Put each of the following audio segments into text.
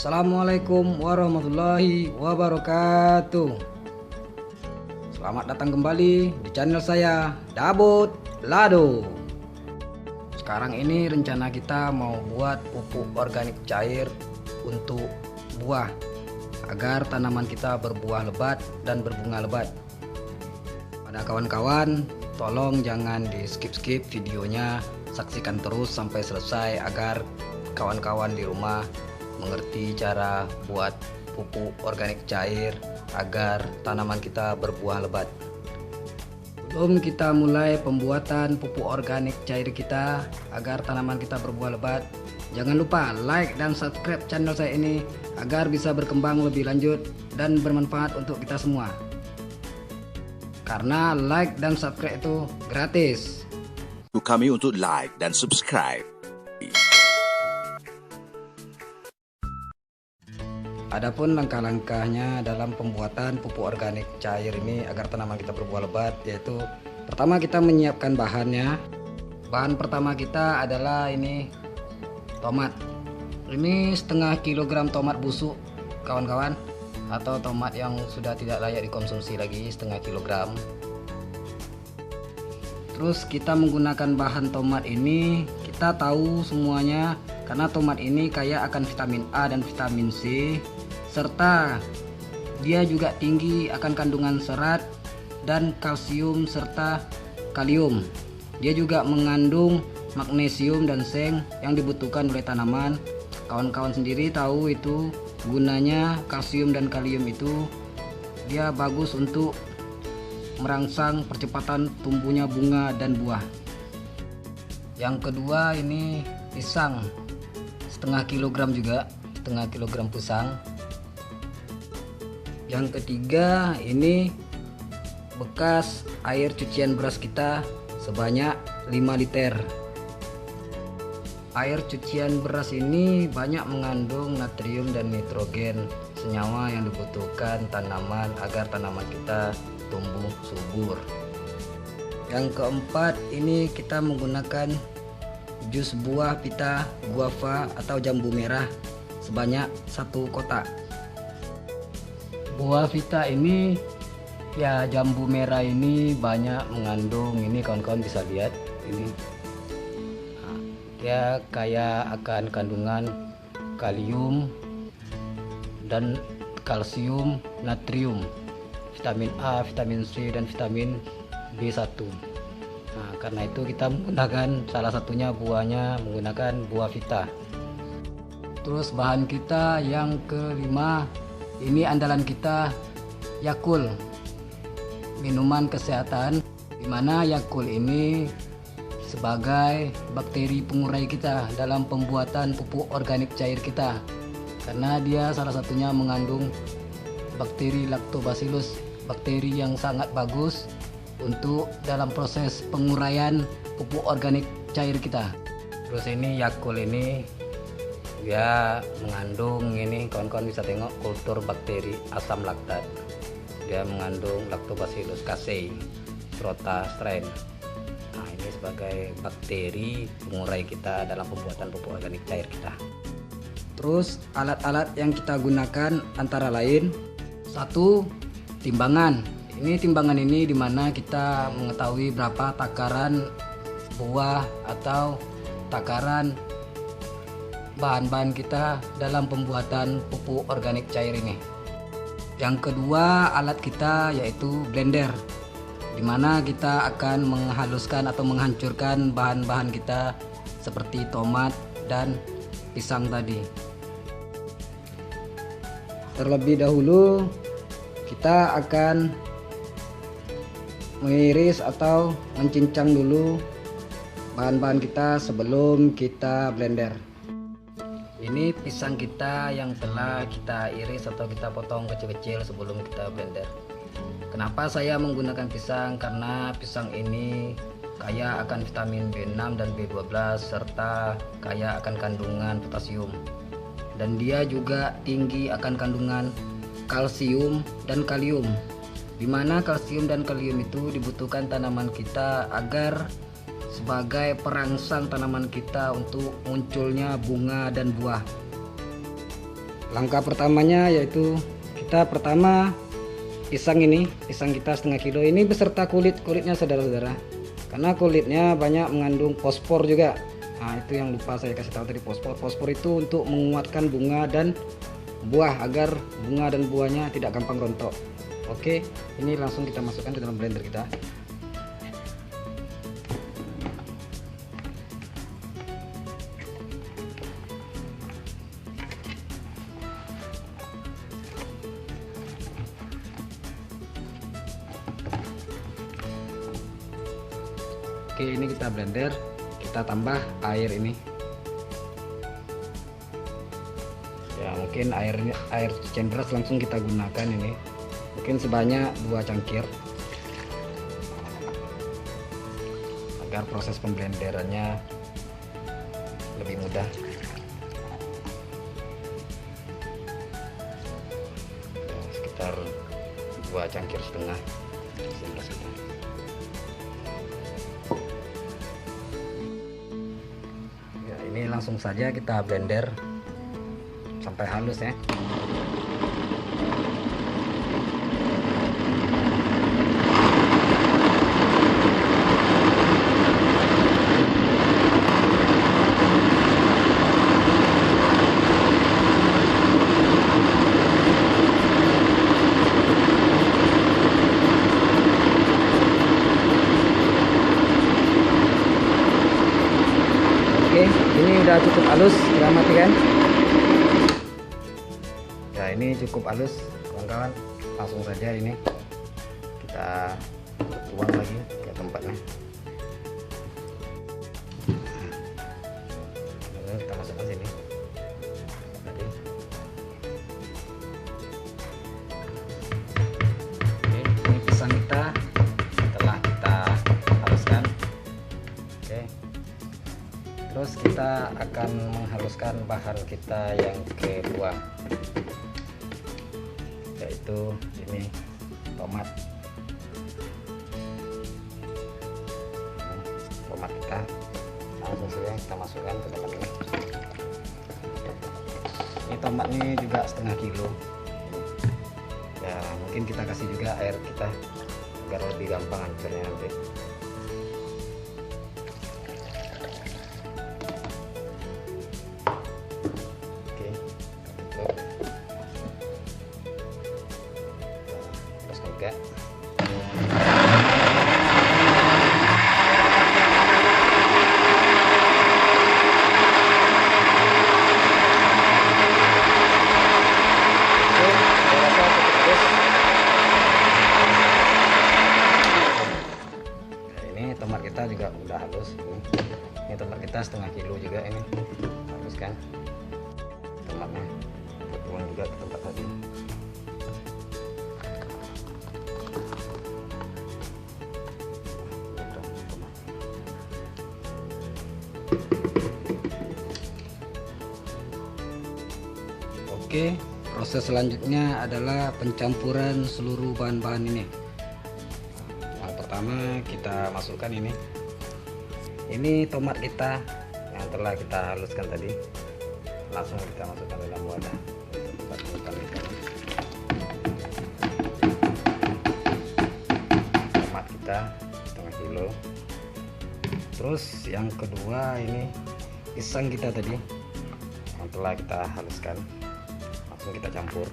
Assalamualaikum warahmatullahi wabarakatuh. Selamat datang kembali di channel saya, Dabut Lado. Sekarang ini rencana kita mau buat pupuk organik cair untuk buah, agar tanaman kita berbuah lebat dan berbunga lebat. Pada kawan-kawan, tolong jangan di skip videonya, saksikan terus sampai selesai agar kawan-kawan di rumah mengerti cara buat pupuk organik cair agar tanaman kita berbuah lebat. Sebelum kita mulai pembuatan pupuk organik cair kita agar tanaman kita berbuah lebat, jangan lupa like dan subscribe channel saya ini agar bisa berkembang lebih lanjut dan bermanfaat untuk kita semua. Karena like dan subscribe itu gratis. Kami untuk like dan subscribe. Adapun langkah-langkahnya dalam pembuatan pupuk organik cair ini agar tanaman kita berbuah lebat, yaitu pertama kita menyiapkan bahannya. Bahan pertama kita adalah ini tomat. Ini setengah kilogram tomat busuk kawan-kawan, atau tomat yang sudah tidak layak dikonsumsi lagi, setengah kilogram. Terus kita menggunakan bahan tomat ini, kita tahu semuanya karena tomat ini kaya akan vitamin A dan vitamin C, serta dia juga tinggi akan kandungan serat dan kalsium serta kalium. Dia juga mengandung magnesium dan seng yang dibutuhkan oleh tanaman. Kawan-kawan sendiri tahu itu gunanya kalsium dan kalium itu, dia bagus untuk merangsang percepatan tumbuhnya bunga dan buah. Yang kedua ini pisang, setengah kilogram juga, setengah kilogram pisang. Yang ketiga ini bekas air cucian beras kita sebanyak 5 liter. Air cucian beras ini banyak mengandung natrium dan nitrogen, senyawa yang dibutuhkan tanaman agar tanaman kita tumbuh subur. Yang keempat ini kita menggunakan jus buah pita guava atau jambu merah sebanyak 1 kotak. Buah vita ini ya, jambu merah ini banyak mengandung, ini kawan-kawan bisa lihat ini. Nah, dia kaya akan kandungan kalium dan kalsium, natrium, vitamin A, vitamin C dan vitamin B1. Nah, karena itu kita menggunakan salah satunya buahnya menggunakan buah vita. Terus bahan kita yang kelima, ini andalan kita, Yakult, minuman kesehatan, dimana Yakult ini sebagai bakteri pengurai kita dalam pembuatan pupuk organik cair kita, karena dia salah satunya mengandung bakteri lactobacillus, bakteri yang sangat bagus untuk dalam proses penguraian pupuk organik cair kita. Terus ini Yakult ini dia mengandung, ini kawan-kawan bisa tengok, kultur bakteri asam laktat. Dia mengandung lactobacillus casei, rota strain. Nah, ini sebagai bakteri pengurai kita dalam pembuatan pupuk organik cair kita. Terus alat-alat yang kita gunakan antara lain, 1. Timbangan. Ini timbangan ini dimana kita mengetahui berapa takaran buah atau takaran bahan-bahan kita dalam pembuatan pupuk organik cair ini. Yang kedua, alat kita yaitu blender, dimana kita akan menghaluskan atau menghancurkan bahan-bahan kita seperti tomat dan pisang tadi. Terlebih dahulu kita akan mengiris atau mencincang dulu bahan-bahan kita sebelum kita blender. Ini pisang kita yang telah kita iris atau kita potong kecil-kecil sebelum kita blender. Kenapa saya menggunakan pisang? Karena pisang ini kaya akan vitamin B6 dan B12 serta kaya akan kandungan potasium. Dan dia juga tinggi akan kandungan kalsium dan kalium, dimana kalsium dan kalium itu dibutuhkan tanaman kita agar sebagai perangsang tanaman kita untuk munculnya bunga dan buah. langkah pertamanya yaitu kita pertama pisang kita setengah kilo ini beserta kulitnya saudara-saudara, karena kulitnya banyak mengandung fosfor juga. Nah itu yang lupa saya kasih tahu tadi, fosfor itu untuk menguatkan bunga dan buah agar bunga dan buahnya tidak gampang rontok. Oke, ini langsung kita masukkan ke dalam blender kita. Oke, ini kita blender, kita tambah air ini. Ya, mungkin air cucian beras langsung kita gunakan ini. Mungkin sebanyak 2 cangkir. Agar proses pemblenderannya lebih mudah. Ya, sekitar 2 cangkir setengah cucian beras kita. Ini langsung saja kita blender sampai halus ya. Oke, ini udah cukup halus, kita matikan. Ya ini cukup halus kawan-kawan, langsung saja ini kita tuang lagi ke tempatnya. Lalu kita masukkan sini. Oke, ini pisang kita setelah kita haluskan. Oke. Terus kita akan menghaluskan bahan kita yang kedua, yaitu ini tomat kita. Langsung saja kita masukkan ke tempat ini. Ini tomat ini juga setengah kilo. Ya mungkin kita kasih juga air kita agar lebih gampang hancurnya nanti. Juga ini tomat kita juga udah halus. Ini tomat kita setengah kilo juga, ini halus kan tomatnya. Kita tuang juga ke tempat tadi. Oke, proses selanjutnya adalah pencampuran seluruh bahan-bahan ini. Yang pertama kita masukkan ini tomat kita yang telah kita haluskan tadi. Langsung kita masukkan dalam wadah. Tomat kita setengah kilo. Terus yang kedua ini pisang kita tadi yang telah kita haluskan. Kita campur.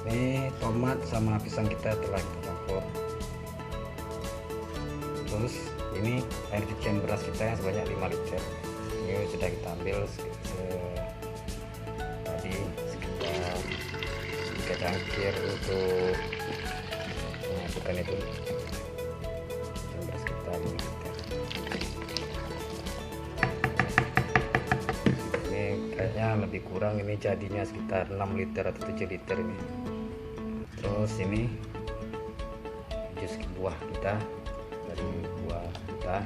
Ini tomat sama pisang kita telah kita campur. Terus ini air cucian beras kita yang sebanyak 5 liter. Ini sudah kita ambil tadi sekitar 3 cangkir untuk bukan itu beras kita 5 liter. Ini kayaknya lebih kurang, ini jadinya sekitar 6 liter atau 7 liter ini. Terus ini jus buah kita, dari buah kita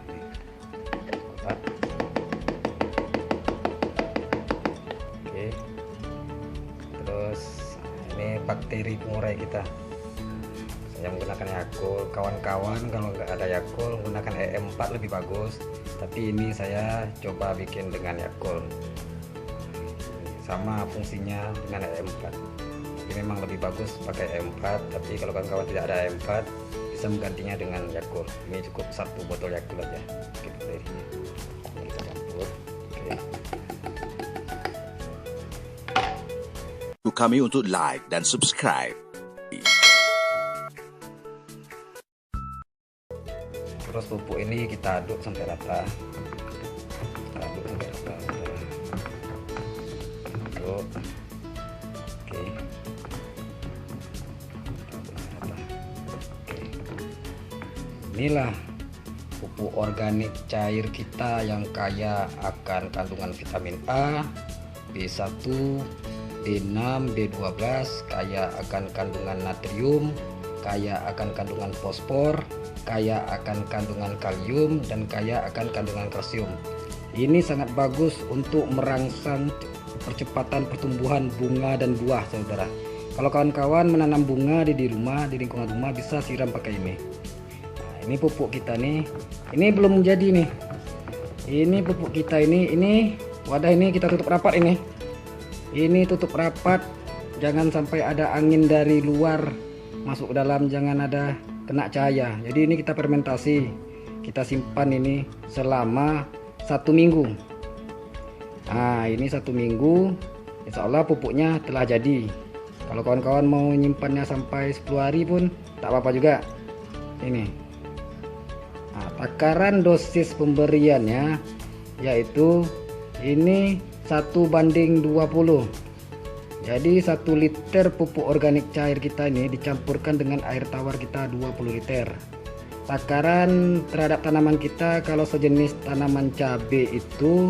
ini, oke. Terus Ini bakteri pengurai kita. Saya menggunakan Yakult. Kawan-kawan kalau nggak ada Yakult menggunakan EM4 lebih bagus. Tapi ini saya coba bikin dengan Yakult. Sama fungsinya dengan EM4. Ini memang lebih bagus pakai EM4. Tapi kalau kawan-kawan tidak ada EM4 bisa menggantinya dengan Yakult. Ini cukup 1 botol Yakult aja. Ini kita campur. Oke. Kami untuk like dan subscribe. Terus pupuk ini kita aduk sampai rata. Aduk sampai rata. Aduk. Oke. Oke. Inilah pupuk organik cair kita yang kaya akan kandungan vitamin A, B1, B6, B12, kaya akan kandungan natrium, kaya akan kandungan fosfor, kaya akan kandungan kalium, dan kaya akan kandungan kalsium. Ini sangat bagus untuk merangsang percepatan pertumbuhan bunga dan buah, saudara. Kalau kawan-kawan menanam bunga di rumah, di lingkungan rumah, bisa siram pakai ini. Nah, ini pupuk kita nih. Ini belum menjadi nih. Ini pupuk kita ini wadah ini kita tutup rapat ini. Ini tutup rapat, jangan sampai ada angin dari luar masuk ke dalam, jangan ada kena cahaya. Jadi ini kita fermentasi, kita simpan ini selama 1 minggu. Nah ini 1 minggu, insya Allah pupuknya telah jadi. Kalau kawan-kawan mau nyimpannya sampai 10 hari pun tak apa-apa juga. Ini nah, takaran dosis pemberiannya yaitu ini 1:20. Jadi 1 liter pupuk organik cair kita ini dicampurkan dengan air tawar kita 20 liter. Takaran terhadap tanaman kita kalau sejenis tanaman cabai itu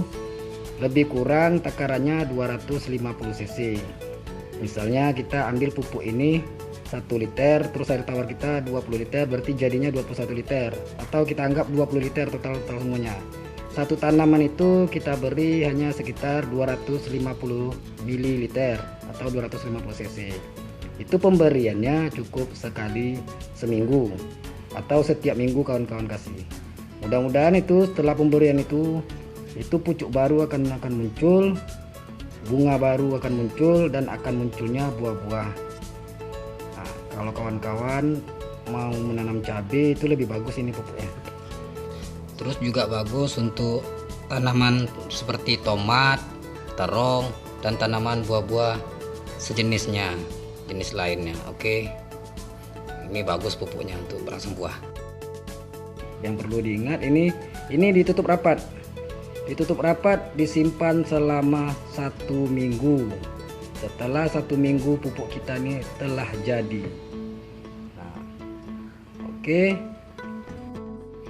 lebih kurang takarannya 250 cc. Misalnya kita ambil pupuk ini 1 liter, terus air tawar kita 20 liter, berarti jadinya 21 liter. Atau kita anggap 20 liter total semuanya. Satu tanaman itu kita beri hanya sekitar 250 ml atau 250 cc. Itu pemberiannya cukup sekali seminggu atau setiap minggu kawan-kawan kasih. Mudah-mudahan itu setelah pemberian itu pucuk baru akan muncul, bunga baru akan muncul, dan akan munculnya buah-buah. Nah, kalau kawan-kawan mau menanam cabai itu lebih bagus ini pupuknya. Terus juga bagus untuk tanaman seperti tomat, terong, dan tanaman buah-buah sejenisnya, jenis lainnya. Oke, ini bagus pupuknya untuk merangsang buah. Yang perlu diingat ini ditutup rapat. Ditutup rapat, disimpan selama 1 minggu. Setelah 1 minggu pupuk kita ini telah jadi. Nah, oke.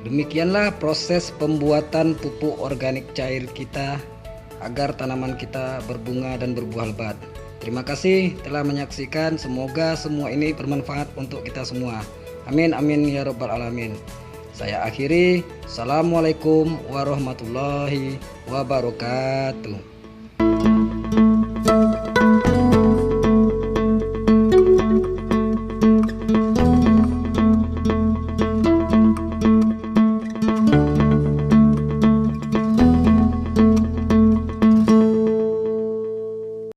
Demikianlah proses pembuatan pupuk organik cair kita agar tanaman kita berbunga dan berbuah lebat. Terima kasih telah menyaksikan. Semoga semua ini bermanfaat untuk kita semua. Amin amin ya rabbal alamin. Saya akhiri. Assalamualaikum warahmatullahi wabarakatuh.